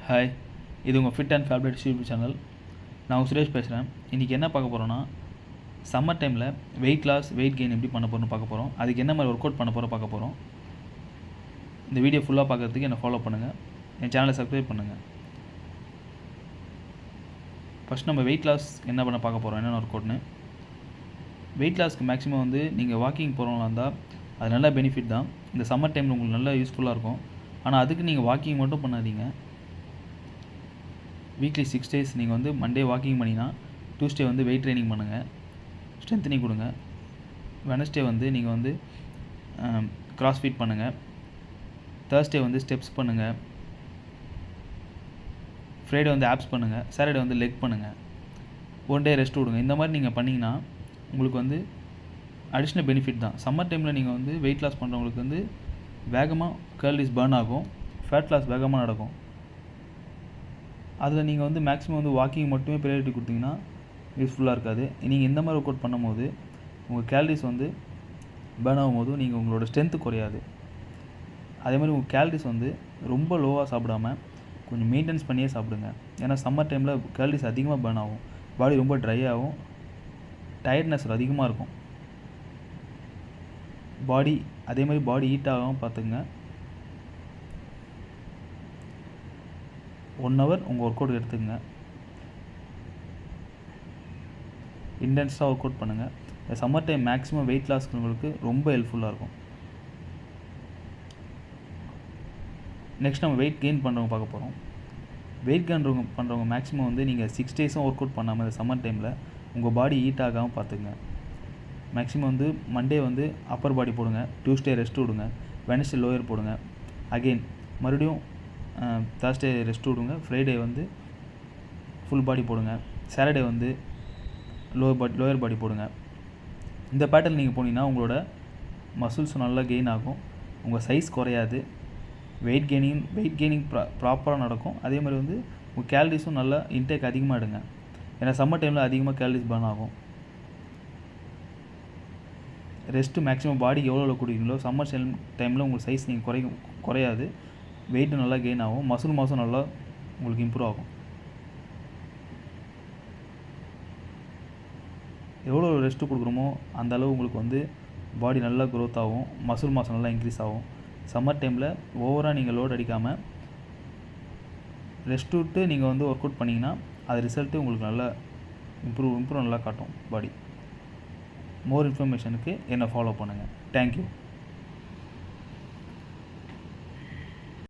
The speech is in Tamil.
ஹாய், இது உங்கள் fit and favourite YouTube channel. நான் உங்கள் சுரேஷ் பேசுகிறேன். இன்றைக்கி என்ன பார்க்க போகிறோன்னா, சம்மர் டைமில் வெயிட் லாஸ் வெயிட் கெயின் எப்படி பண்ண போகிறோன்னு பார்க்க போகிறோம். அதுக்கு என்ன மாதிரி ஒர்க் அவுட் பண்ண போகிறோம் பார்க்க போகிறோம். இந்த வீடியோ ஃபுல்லாக பார்க்குறதுக்கு என்னை ஃபாலோ பண்ணுங்கள், என் சேனலை சப்ஸ்கிரைப் பண்ணுங்கள். ஃபஸ்ட் நம்ம வெயிட் லாஸ் என்ன பண்ண பார்க்க போகிறோம், என்னென்ன ஒர்க் அவுட்னு. வெயிட் லாஸ்க்கு மேக்ஸிமம் நீங்கள் வாக்கிங் போகிறவங்களா இருந்தால் அது நல்ல பெனிஃபிட் தான். இந்த சம்மர் டைமில் உங்களுக்கு நல்லா யூஸ்ஃபுல்லாக இருக்கும். ஆனால் அதுக்கு நீங்கள் வாக்கிங் மட்டும் பண்ணாதீங்க. வீக்லி 6 days நீங்கள் மண்டே வாக்கிங் பண்ணிங்கன்னா டியூஸ்டே வெயிட் ட்ரைனிங் பண்ணுங்கள், ஸ்ட்ரென்த்னிங் கொடுங்க. வெனஸ்டே நீங்கள் கிராஸ்ஃபிட் பண்ணுங்கள். தேர்ஸ்டே ஸ்டெப்ஸ் பண்ணுங்கள். ஃப்ரைடே ஆப்ஸ் பண்ணுங்கள். சாட்டர்டே லெக் பண்ணுங்கள். 1 day ரெஸ்ட் விடுங்க. இந்த மாதிரி நீங்கள் பண்ணிங்கன்னா உங்களுக்கு அடிஷ்னல் பெனிஃபிட் தான். சம்மர் டைமில் நீங்கள் வெயிட் லாஸ் பண்ணுறவங்களுக்கு வேகமாக கேலரிஸ் பர்ன் ஆகும், ஃபேட் லாஸ் வேகமாக நடக்கும். அதில் நீங்கள் மேக்ஸிமம் வாக்கிங் மட்டுமே ப்ரையாரிட்டி கொடுத்தீங்கன்னா யூஸ்ஃபுல்லாக இருக்காது. நீங்கள் இந்த மாதிரி ஒர்க் அவுட் பண்ணும்போது உங்கள் கேலரிஸ் பர்ன் ஆகும்போது நீங்கள் உங்களோட ஸ்ட்ரென்த்து குறையாது. அதே மாதிரி உங்கள் கேலரிஸ் ரொம்ப லோவாக சாப்பிடாமல் கொஞ்சம் மெயின்டைன்ஸ் பண்ணியே சாப்பிடுங்க. ஏன்னா சம்மர் டைமில் கேலரிஸ் அதிகமாக பர்ன் ஆகும், பாடி ரொம்ப ட்ரை ஆகும், டயர்ட்னஸ் அதிகமாக இருக்கும் பாடி. அதே மாதிரி பாடி ஹீட் ஆகாமல் பார்த்துங்க. 1 hour உங்கள் ஒர்க் அவுட் எடுத்துக்கங்க. இன்டென்ஸாக ஒர்க் அவுட் பண்ணுங்கள். இந்த சம்மர் டைம் மேக்ஸிமம் வெயிட் லாஸ்க்கு உங்களுக்கு ரொம்ப ஹெல்ப்ஃபுல்லாக இருக்கும். நெக்ஸ்ட் நம்ம வெயிட் கெயின் பண்ணுறவங்க பார்க்க போகிறோம். வெயிட் கெயின் பண்ணுறவங்க மேக்ஸிமம் நீங்கள் 6 days ஒர்க் அவுட் பண்ணாமல் இந்த சம்மர் டைமில் உங்கள் பாடி ஹீட் ஆகாமல் பார்த்துங்க. மேக்ஸிமம் மண்டே அப்பர் பாடி போடுங்க, டியூஸ்டே ரெஸ்ட் விடுங்க, வெனஸ்டே லோயர் போடுங்க, அகெயின் மறுபடியும் தேர்ஸ்டே ரெஸ்ட் விடுங்க, ஃப்ரைடே ஃபுல் பாடி போடுங்க, சாட்டர்டே லோயர் பாடி போடுங்க. இந்த பேட்டர்ன் நீங்கள் போனீங்கன்னா உங்களோட மசில்ஸ் நல்லா கெயின் ஆகும், உங்கள் சைஸ் குறையாது, வெயிட் கெய்னிங் ப்ராப்பராக நடக்கும். அதே மாதிரி உங்கள் கேலரிஸும் நல்லா இன்டேக் அதிகமாக எடுங்க. ஏன்னா சம்மர் டைமில் அதிகமாக கேலரிஸ் பர்ன் ஆகும். ரெஸ்ட்டு மேக்ஸிமம் பாடிக்கு எவ்வளோ கொடுக்குறீங்களோ சம்மர் டைமில் உங்கள் சைஸ் நீங்கள் குறையாது, வெயிட்டு நல்லா கெயின் ஆகும், மசில் மாஸும் நல்லா உங்களுக்கு இம்ப்ரூவ் ஆகும். எவ்வளோ ரெஸ்ட்டு கொடுக்குறோமோ அந்த அளவு உங்களுக்கு பாடி நல்லா க்ரோத் ஆகும், மசில் மாஸ் நல்லா இன்க்ரீஸ் ஆகும். சம்மர் டைமில் ஓவராக நீங்கள் லோட் அடிக்காமல் ரெஸ்ட் விட்டு நீங்கள் ஒர்க் அவுட் பண்ணிங்கன்னா அது ரிசல்ட்டு உங்களுக்கு நல்லா இம்ப்ரூவ் நல்லா காட்டும் பாடி. மோர் இன்ஃபர்மேஷனுக்கு என்னை ஃபாலோ பண்ணுங்கள். தேங்க்யூ.